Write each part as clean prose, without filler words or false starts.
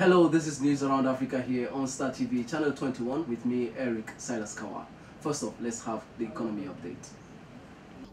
Hello, this is News Around Africa here on Star TV, Channel 21 with me, Eric Silas Kawa. First off, let's have the economy update.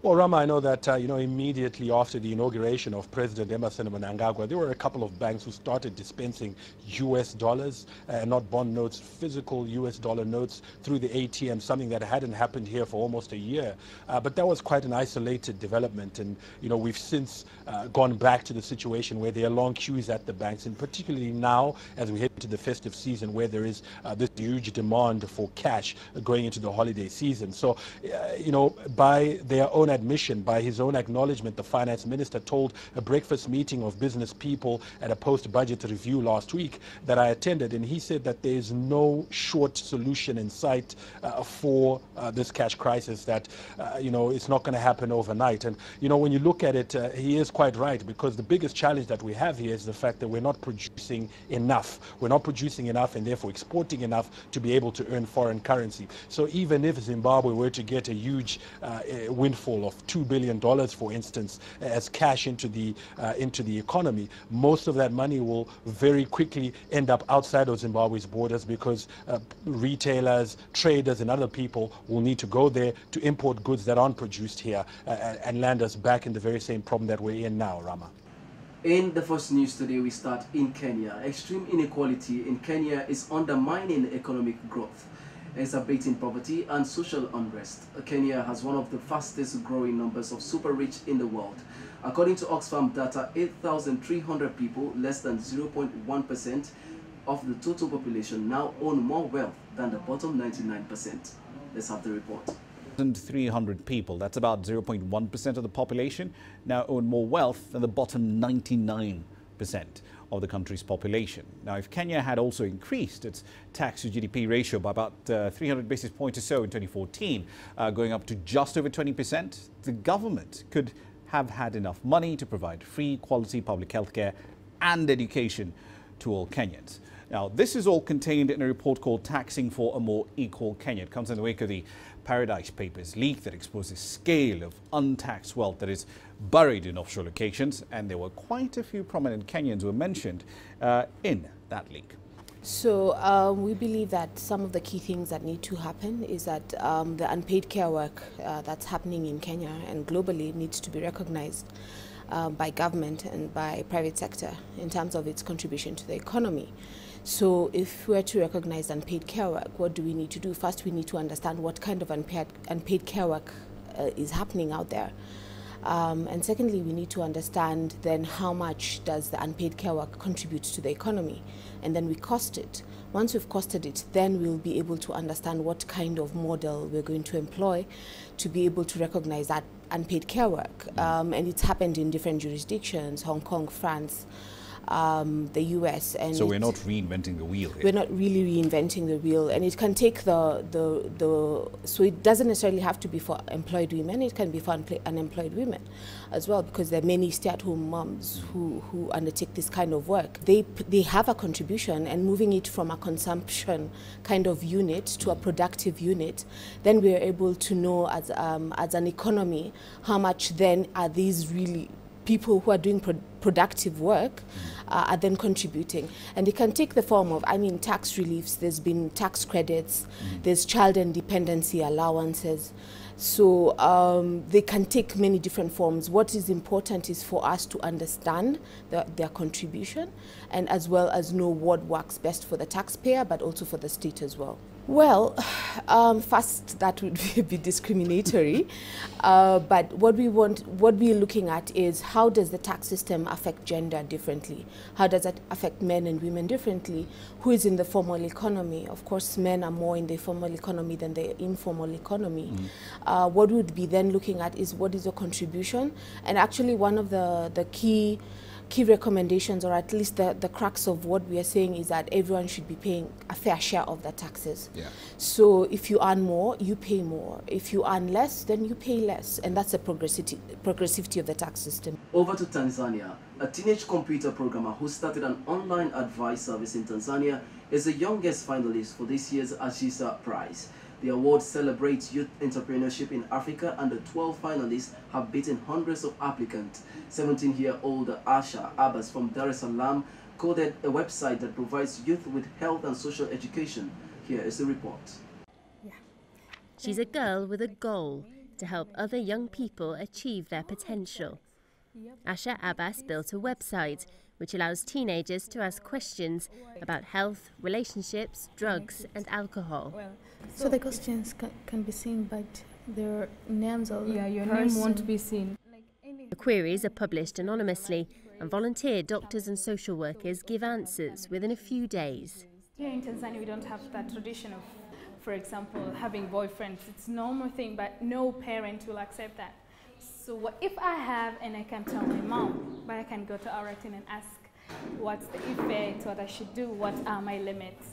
Well, Rama, I know that, immediately after the inauguration of President Emerson Mnangagwa, there were a couple of banks who started dispensing US dollars, not bond notes, physical US dollar notes through the ATM, something that hadn't happened here for almost a year. But that was quite an isolated development. And, we've since gone back to the situation where there are long queues at the banks, and particularly now as we head into the festive season where there is this huge demand for cash going into the holiday season. So, by their own admission, by his own acknowledgement, the finance minister told a breakfast meeting of business people at a post-budget review last week that I attended, and he said that there is no short solution in sight for this cash crisis, that it's not going to happen overnight. And when you look at it, he is quite right, because the biggest challenge that we have here is the fact that we're not producing enough. We're not producing enough and therefore exporting enough to be able to earn foreign currency. So even if Zimbabwe were to get a huge windfall of $2 billion, for instance, as cash into the economy, most of that money will very quickly end up outside of Zimbabwe's borders, because retailers, traders and other people will need to go there to import goods that aren't produced here and land us back in the very same problem that we're in now, Rama. In the first news today, we start in Kenya. Extreme inequality in Kenya is undermining economic growth, exacerbating poverty and social unrest. Kenya has one of the fastest growing numbers of super rich in the world. According to Oxfam data, 8,300 people, less than 0.1% of the total population, now own more wealth than the bottom 99%. Let's have the report. 300 people, that's about 0.1% of the population, now own more wealth than the bottom 99% of the country's population. Now, if Kenya had also increased its tax to GDP ratio by about 300 basis points or so in 2014, going up to just over 20%, the government could have had enough money to provide free, quality public health care and education to all Kenyans. Now, this is all contained in a report called Taxing for a More Equal Kenya. It comes in the wake of the Paradise Papers leak that exposes scale of untaxed wealth that is buried in offshore locations, and there were quite a few prominent Kenyans who were mentioned in that leak. So we believe that some of the key things that need to happen is that the unpaid care work that's happening in Kenya and globally needs to be recognized by government and by private sector in terms of its contribution to the economy. So if we are to recognize unpaid care work, what do we need to do? First, we need to understand what kind of unpaid care work is happening out there. And secondly, we need to understand then how much does the unpaid care work contribute to the economy, and then we cost it. Once we've costed it, then we'll be able to understand what kind of model we're going to employ to be able to recognize that unpaid care work. And it's happened in different jurisdictions, Hong Kong, France, the US. And so we're not reinventing the wheel here. We're not really reinventing the wheel, and it can take so it doesn't necessarily have to be for employed women, it can be for unemployed women as well, because there are many stay-at-home moms who undertake this kind of work. They have a contribution, and moving it from a consumption kind of unit to a productive unit, then we are able to know as an economy how much then are these really people who are doing productive work are then contributing. And it can take the form of, tax reliefs, there's been tax credits, there's child and dependency allowances. So they can take many different forms. What is important is for us to understand their contribution, and as well as know what works best for the taxpayer, but also for the state as well. Well, first, that would be discriminatory, but what we're looking at is how does the tax system affect gender differently? How does it affect men and women differently? Who is in the formal economy? Of course, men are more in the formal economy than the informal economy. What we would be then looking at is what is the contribution, and actually one of the key recommendations, or at least the crux of what we are saying, is that everyone should be paying a fair share of their taxes. Yeah. So if you earn more, you pay more. If you earn less, then you pay less. And that's the progressivity of the tax system. Over to Tanzania. A teenage computer programmer who started an online advice service in Tanzania is the youngest finalist for this year's Ashisa Prize. The award celebrates youth entrepreneurship in Africa, and the 12 finalists have beaten hundreds of applicants. 17-year-old Asha Abbas from Dar es Salaam coded a website that provides youth with health and social education. Here is the report. She's a girl with a goal to help other young people achieve their potential. Asha Abbas built a website which allows teenagers to ask questions about health, relationships, drugs and alcohol. So the questions can be seen, but their names or your name won't be seen. The queries are published anonymously and volunteer doctors and social workers give answers within a few days. Here in Tanzania we don't have that tradition of, for example, having boyfriends. It's a normal thing, but no parent will accept that. So what if I have and I can tell my mom, but I can go to our routine and ask what's the effect, what I should do, what are my limits.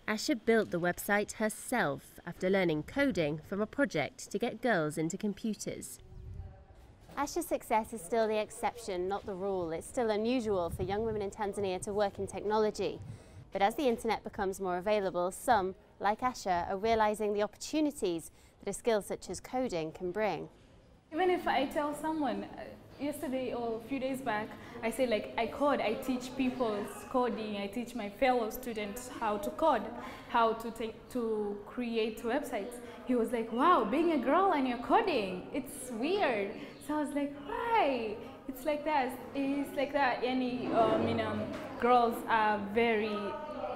Asha built the website herself after learning coding from a project to get girls into computers. Asha's success is still the exception, not the rule. It's still unusual for young women in Tanzania to work in technology. But as the internet becomes more available, some, like Asha, are realizing the opportunities that a skill such as coding can bring. Even if I tell someone, yesterday or a few days back, I say like I code, I teach people coding, I teach my fellow students how to code, how to create websites. He was like, wow, being a girl and you're coding, it's weird. So I was like, why? It's like that. It's like that. Any girls are very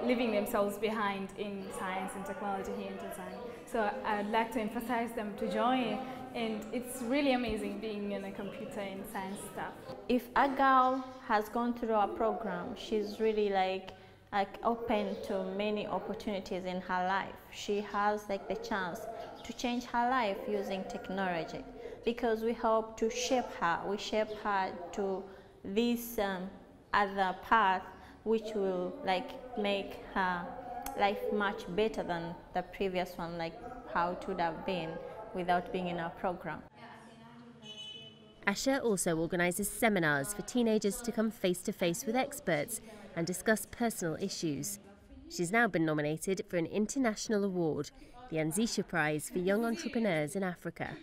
leaving themselves behind in science and technology here in Tanzania. So I'd like to emphasize them to join, and it's really amazing being in a computer and science stuff. If a girl has gone through our program, she's really like open to many opportunities in her life. She has like the chance to change her life using technology, because we hope to shape her. We shape her to this other path, which will like make her life much better than the previous one, like how it would have been without being in our program. Asha also organises seminars for teenagers to come face-to-face with experts and discuss personal issues. She's now been nominated for an international award, the Anzisha Prize for Young Entrepreneurs in Africa.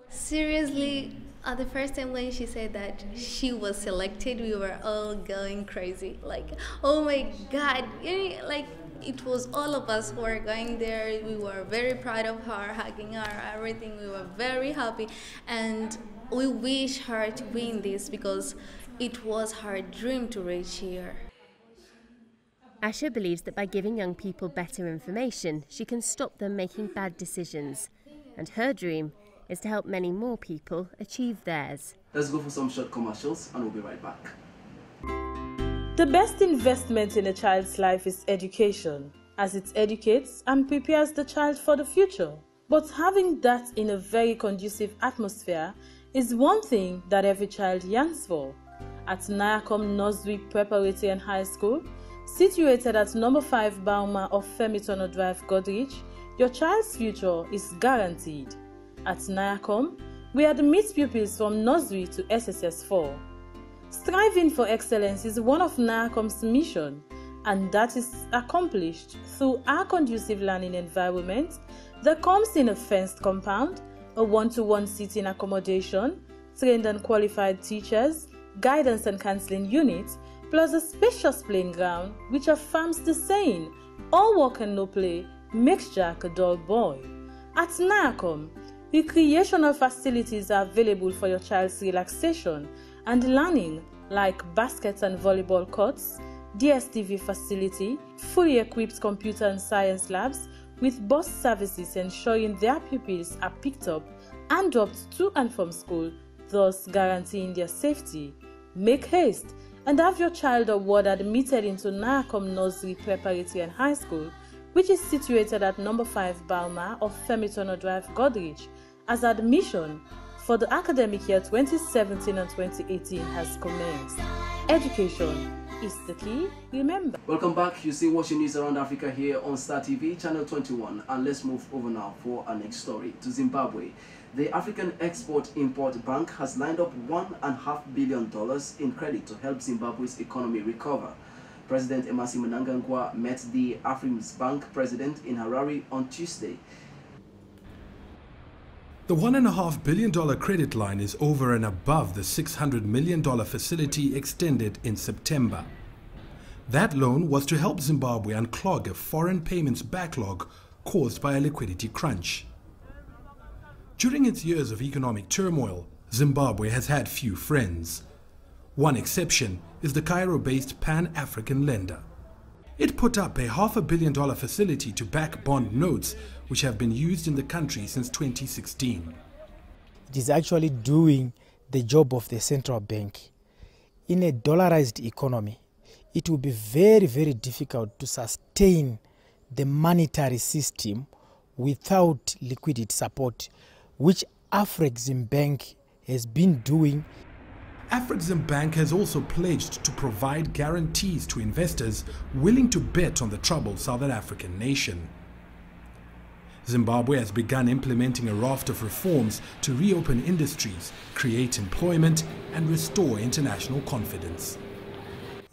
Seriously, the first time when she said that she was selected, we were all going crazy. Like, oh my God, like it was all of us who were going there. We were very proud of her, hugging her, everything. We were very happy, and we wish her to win this because it was her dream to reach here. Asha believes that by giving young people better information, she can stop them making bad decisions. And her dream is to help many more people achieve theirs. Let's go for some short commercials and we'll be right back. The best investment in a child's life is education, as it educates and prepares the child for the future. But having that in a very conducive atmosphere is one thing that every child yearns for. At Nayacom Nursery Preparatory and High School, situated at number 5 Bauma of Femitono Drive, Godrich, your child's future is guaranteed. At Nayacom, we admit pupils from nursery to SSS4. Striving for excellence is one of Nayacom's mission, and that is accomplished through our conducive learning environment that comes in a fenced compound, a one-to-one seating accommodation, trained and qualified teachers, guidance and counseling units, plus a spacious playing ground which affirms the saying, all work and no play makes Jack a dull boy. At Nayacom, recreational facilities are available for your child's relaxation and learning, like basket and volleyball courts, DSTV facility, fully equipped computer and science labs with bus services ensuring their pupils are picked up and dropped to and from school, thus guaranteeing their safety. Make haste and have your child or ward admitted into Nayacom Nursery Preparatory and High School, which is situated at number 5 Bauma of Femitono Drive, Godrich, as admission for the academic year 2017 and 2018 has commenced. Education is the key, remember. Welcome back. You see watching news around Africa here on Star TV, channel 21. And let's move over now for our next story to Zimbabwe. The African Export-Import Bank has lined up $1.5 billion in credit to help Zimbabwe's economy recover. President Emmerson Mnangagwa met the Afreximbank president in Harare on Tuesday. The $1.5 billion credit line is over and above the $600 million facility extended in September. That loan was to help Zimbabwe unclog a foreign payments backlog caused by a liquidity crunch. During its years of economic turmoil, Zimbabwe has had few friends. One exception is the Cairo-based Pan-African lender. It put up a $500 million facility to back bond notes which have been used in the country since 2016. It is actually doing the job of the central bank. In a dollarized economy, it will be very, very difficult to sustain the monetary system without liquidity support, which Afrexim Bank has been doing. Afrexim Bank has also pledged to provide guarantees to investors willing to bet on the troubled Southern African nation. Zimbabwe has begun implementing a raft of reforms to reopen industries, create employment, and restore international confidence.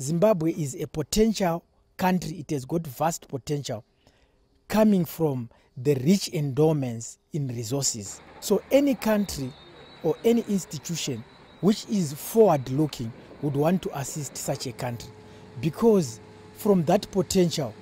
Zimbabwe is a potential country. It has got vast potential coming from the rich endowments in resources. So any country or any institution which is forward-looking would want to assist such a country, because from that potential,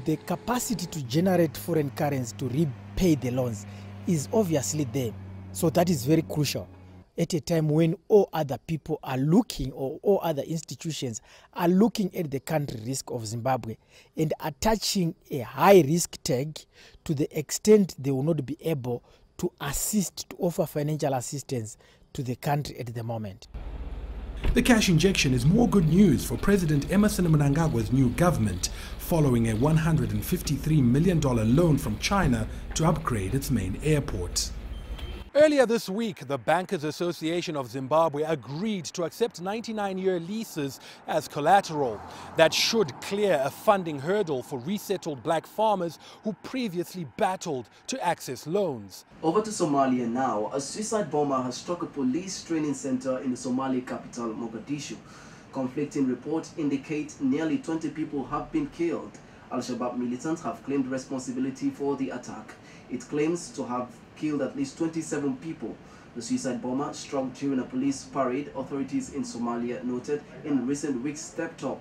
the capacity to generate foreign currency to repay the loans is obviously there. So that is very crucial at a time when all other people are looking, or all other institutions are looking at the country risk of Zimbabwe and attaching a high risk tag to the extent they will not be able to assist, to offer financial assistance to the country at the moment. The cash injection is more good news for President Emmerson Mnangagwa's new government, following a $153 million loan from China to upgrade its main airport. Earlier this week, the Bankers Association of Zimbabwe agreed to accept 99-year leases as collateral. That should clear a funding hurdle for resettled black farmers who previously battled to access loans. Over to Somalia now. A suicide bomber has struck a police training center in the Somali capital, Mogadishu. Conflicting reports indicate nearly 20 people have been killed. Al-Shabaab militants have claimed responsibility for the attack. It claims to have killed at least 27 people. The suicide bomber struck during a police parade. Authorities in Somalia noted in recent weeks stepped up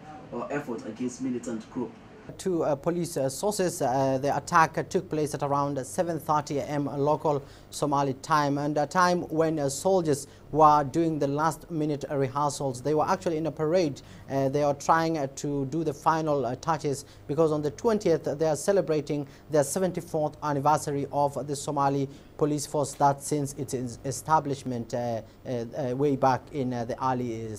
effort against militant group. To police sources, the attack took place at around 7:30 a.m. local Somali time, and a time when soldiers were doing the last-minute rehearsals. They were actually in a parade. They are trying to do the final touches, because on the 20th they are celebrating their 74th anniversary of the Somali police force, that since its establishment way back in the early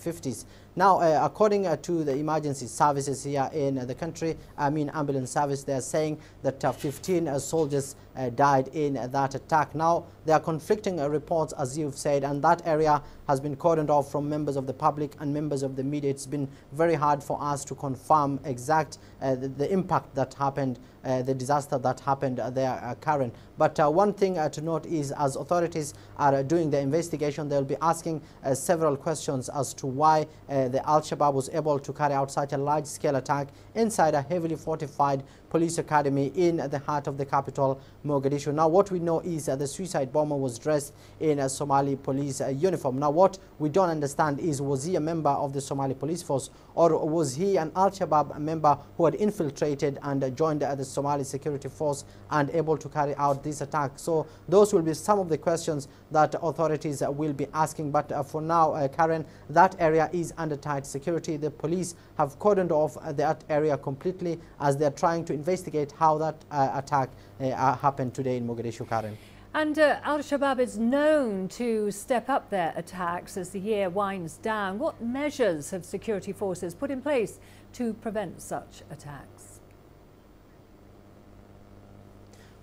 50s. Now, according to the emergency services here in the country, ambulance service, they are saying that 15 soldiers died in that attack. Now, there are conflicting reports, as you've said, and that area has been cordoned off from members of the public and members of the media. It's been very hard for us to confirm exact the impact that happened, the disaster that happened there, Karen. But one thing to note is, as authorities are doing the investigation, they'll be asking several questions as to why the Al-Shabaab was able to carry out such a large-scale attack inside a heavily fortified police academy in the heart of the capital, Mogadishu. Now, what we know is the suicide bomber was dressed in a Somali police uniform. Now, what we don't understand is, was he a member of the Somali police force, or was he an Al-Shabaab member who had infiltrated and joined the Somali security force and able to carry out this attack? So those will be some of the questions that authorities will be asking. But for now, Karen, that area is under tight security. The police have cordoned off that area completely as they're trying to investigate how that attack happened today in Mogadishu, Karen. And Al-Shabaab is known to step up their attacks as the year winds down. What measures have security forces put in place to prevent such attacks?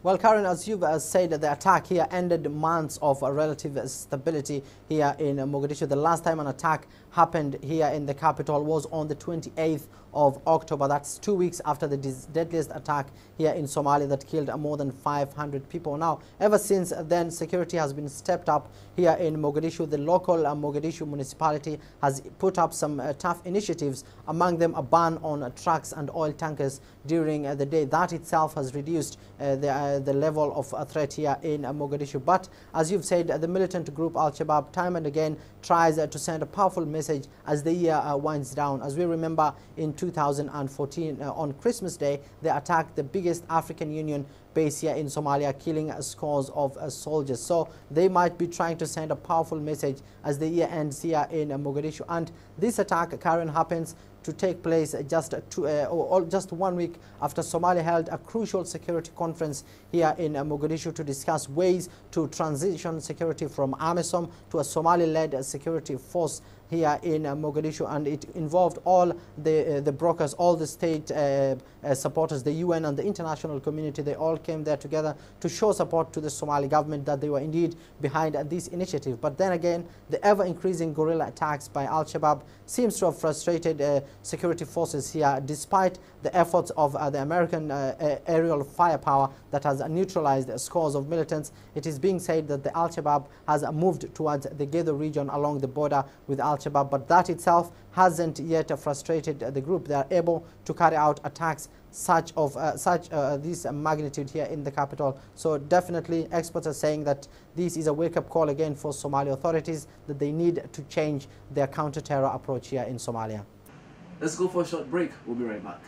Well, Karen, as you've said, the attack here ended months of relative stability here in Mogadishu. The last time an attack happened here in the capital was on the 28th of October. That's 2 weeks after the deadliest attack here in Somalia that killed more than 500 people. Now, ever since then, security has been stepped up here in Mogadishu. The local Mogadishu municipality has put up some tough initiatives, among them a ban on trucks and oil tankers during the day. That itself has reduced the level of threat here in Mogadishu. But as you've said, the militant group Al-Shabaab time and again tries to send a powerful message as the year winds down. As we remember, in 2014. On Christmas Day, they attacked the biggest African Union base here in Somalia, killing scores of soldiers. So they might be trying to send a powerful message as the year ends here in Mogadishu. And this attack, Karen, happens to take place just 1 week after Somalia held a crucial security conference here in Mogadishu to discuss ways to transition security from AMISOM to a Somali-led security force here in Mogadishu, and it involved all the brokers, all the state supporters, the UN and the international community. They all came there together to show support to the Somali government that they were indeed behind this initiative. But then again, the ever-increasing guerrilla attacks by Al-Shabaab seems to have frustrated security forces here, despite the efforts of the American aerial firepower that has neutralized scores of militants. It is being said that the Al-Shabaab has moved towards the Gedo region along the border with Al-Shabaab, but that itself hasn't yet frustrated the group. They are able to carry out attacks such this magnitude here in the capital. So definitely experts are saying that this is a wake-up call again for Somali authorities, that they need to change their counter-terror approach here in Somalia. Let's go for a short break. We'll be right back.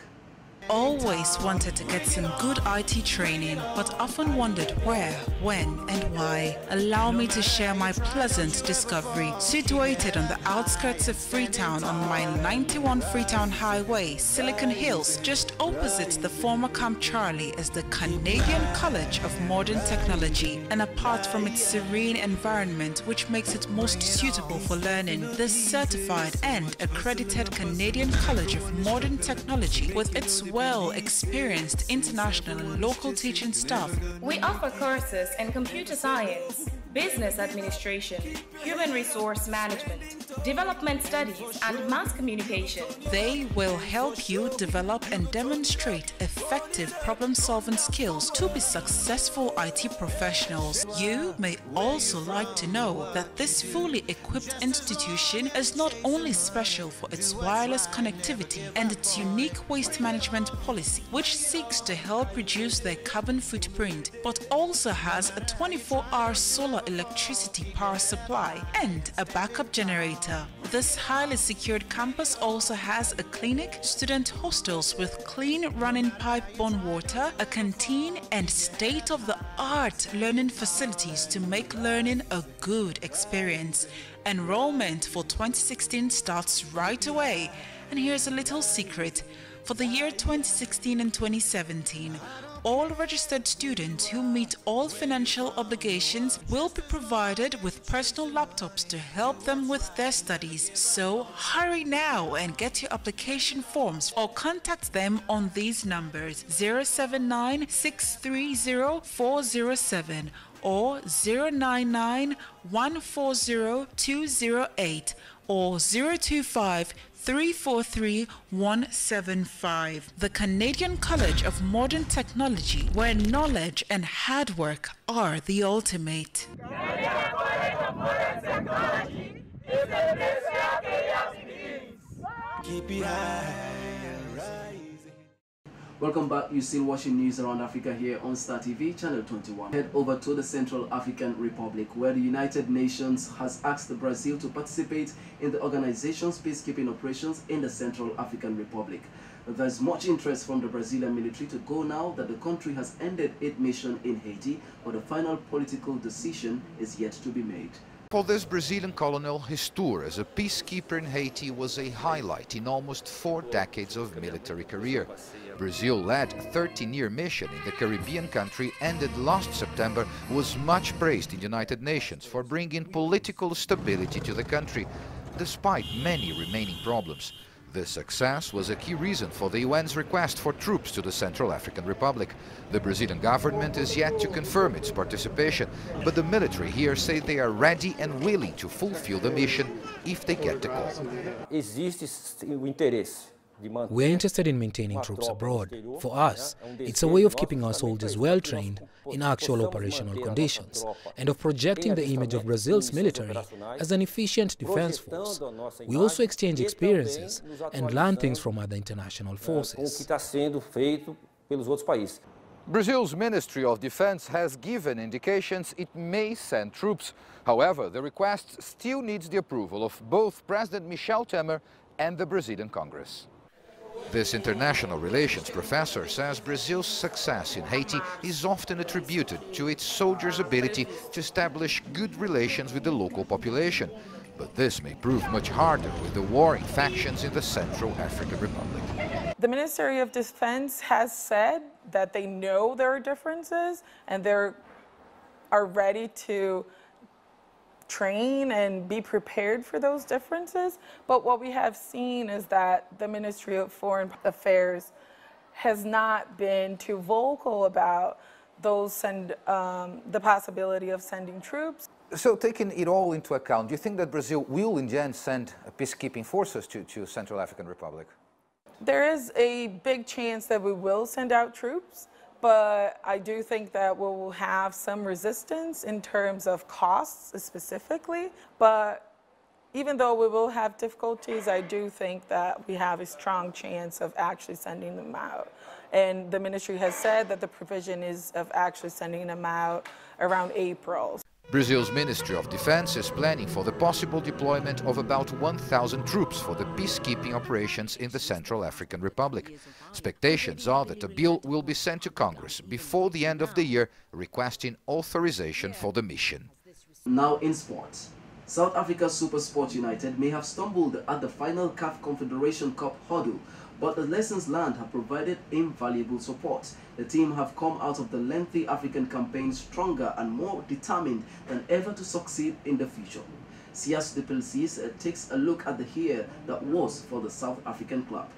Always wanted to get some good IT training, but often wondered where, when, and why. Allow me to share my pleasant discovery. Situated on the outskirts of Freetown on mile 91 Freetown Highway, Silicon Hills, just opposite the former Camp Charlie, is the Canadian College of Modern Technology. And apart from its serene environment, which makes it most suitable for learning, this certified and accredited Canadian College of Modern Technology, with its well-experienced international and local teaching staff. We offer courses in computer science, business administration, human resource management, development studies, and mass communication. They will help you develop and demonstrate effective problem-solving skills to be successful IT professionals. You may also like to know that this fully equipped institution is not only special for its wireless connectivity and its unique waste management policy, which seeks to help reduce their carbon footprint, but also has a 24-hour solar electricity power supply and a backup generator. This highly secured campus also has a clinic, student hostels with clean running pipe-borne water, a canteen, and state-of-the-art learning facilities to make learning a good experience. Enrollment for 2016 starts right away. And here's a little secret. For the year 2016 and 2017, all registered students who meet all financial obligations will be provided with personal laptops to help them with their studies. So hurry now and get your application forms or contact them on these numbers: 079 630 407 or 099 140 208 or 025 343 175. The Canadian College of Modern Technology, where knowledge and hard work are the ultimate. Canadian College of Modern Technology is the best keep it high. Welcome back. You're still watching News Around Africa here on Star TV, Channel 21. Head over to the Central African Republic, where the United Nations has asked Brazil to participate in the organization's peacekeeping operations in the Central African Republic. There's much interest from the Brazilian military to go now that the country has ended its mission in Haiti, but the final political decision is yet to be made. For this Brazilian colonel, his tour as a peacekeeper in Haiti was a highlight in almost 4 decades of military career. Brazil-led 13-year mission in the Caribbean country ended last September was much praised in the United Nations for bringing political stability to the country, despite many remaining problems. This success was a key reason for the UN's request for troops to the Central African Republic. The Brazilian government is yet to confirm its participation, but the military here say they are ready and willing to fulfill the mission if they get the call. We're interested in maintaining troops abroad. For us, it's a way of keeping our soldiers well trained in actual operational conditions and of projecting the image of Brazil's military as an efficient defense force. We also exchange experiences and learn things from other international forces. Brazil's Ministry of Defense has given indications it may send troops. However, the request still needs the approval of both President Michel Temer and the Brazilian Congress. This international relations professor says Brazil's success in Haiti is often attributed to its soldiers' ability to establish good relations with the local population. But this may prove much harder with the warring factions in the Central African Republic. The Ministry of Defense has said that they know there are differences and they are ready to train and be prepared for those differences. But what we have seen is that the Ministry of Foreign Affairs has not been too vocal about the possibility of sending troops. So taking it all into account, do you think that Brazil will in the end send peacekeeping forces to Central African Republic? There is a big chance that we will send out troops, but I do think that we will have some resistance in terms of costs specifically. But even though we will have difficulties, I do think that we have a strong chance of actually sending them out. And the ministry has said that the provision is of actually sending them out around April. Brazil's Ministry of Defense is planning for the possible deployment of about 1,000 troops for the peacekeeping operations in the Central African Republic. Expectations are that a bill will be sent to Congress before the end of the year requesting authorization for the mission. Now in sports. South Africa's Super Sport United may have stumbled at the final CAF Confederation Cup hurdle, but the lessons learned have provided invaluable support. The team have come out of the lengthy African campaign stronger and more determined than ever to succeed in the future. Sias de Pelsis takes a look at the year that was for the South African club.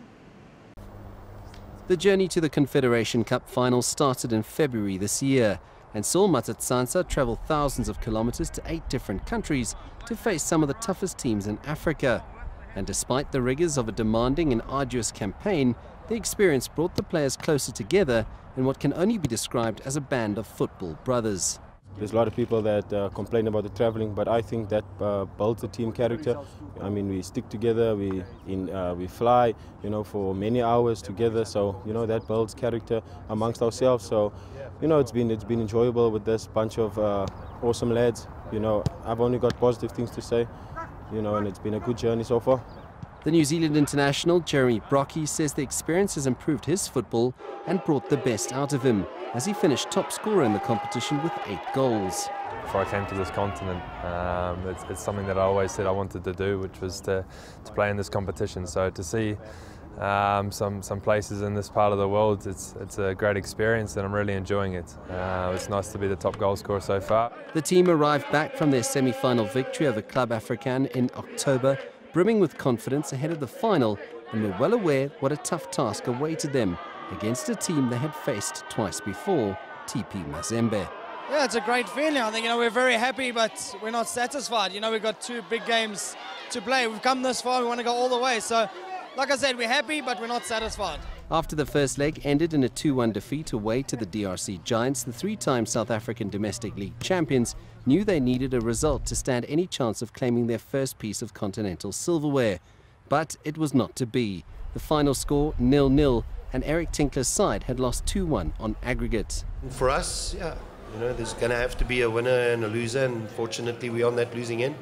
The journey to the Confederation Cup final started in February this year, and saw Matsatsansa travel thousands of kilometers to 8 different countries to face some of the toughest teams in Africa. And despite the rigors of a demanding and arduous campaign, the experience brought the players closer together in what can only be described as a band of football brothers. There's a lot of people that complain about the traveling, but I think that builds a team character. I mean, we stick together, we fly, for many hours together. So, that builds character amongst ourselves. So, it's been enjoyable with this bunch of awesome lads. I've only got positive things to say, and it's been a good journey so far. The New Zealand international Jeremy Brockie says the experience has improved his football and brought the best out of him, as he finished top scorer in the competition with 8 goals. Before I came to this continent, it's something that I always said I wanted to do, which was to play in this competition. So to see some places in this part of the world, it's a great experience and I'm really enjoying it. It's nice to be the top goal scorer so far. The team arrived back from their semi-final victory over Club Africain in October, brimming with confidence ahead of the final, and were well aware what a tough task awaited them against a team they had faced twice before, TP Mazembe. Yeah, it's a great feeling. I think, we're very happy, but we're not satisfied. We've got 2 big games to play. We've come this far, we want to go all the way. So, like I said, we're happy, but we're not satisfied. After the first leg ended in a 2-1 defeat away to the DRC Giants, the 3-time South African Domestic League champions knew they needed a result to stand any chance of claiming their first piece of continental silverware. But it was not to be. The final score 0-0, and Eric Tinkler's side had lost 2-1 on aggregate. For us, yeah, there's going to have to be a winner and a loser, and fortunately we're on that losing end.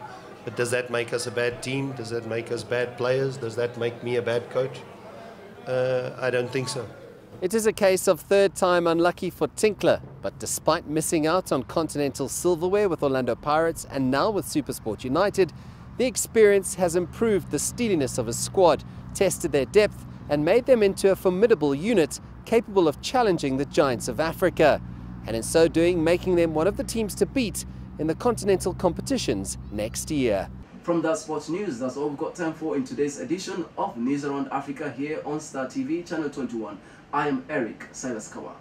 But does that make us a bad team? Does that make us bad players? Does that make me a bad coach? I don't think so. It is a case of 3rd time unlucky for Tinkler, but despite missing out on continental silverware with Orlando Pirates and now with SuperSport United, the experience has improved the steeliness of his squad, tested their depth and made them into a formidable unit capable of challenging the giants of Africa, and in so doing making them one of the teams to beat in the continental competitions next year. From that sports news, that's all we've got time for in today's edition of News Around Africa here on Star TV, Channel 21. I am Eric Silas Kawa.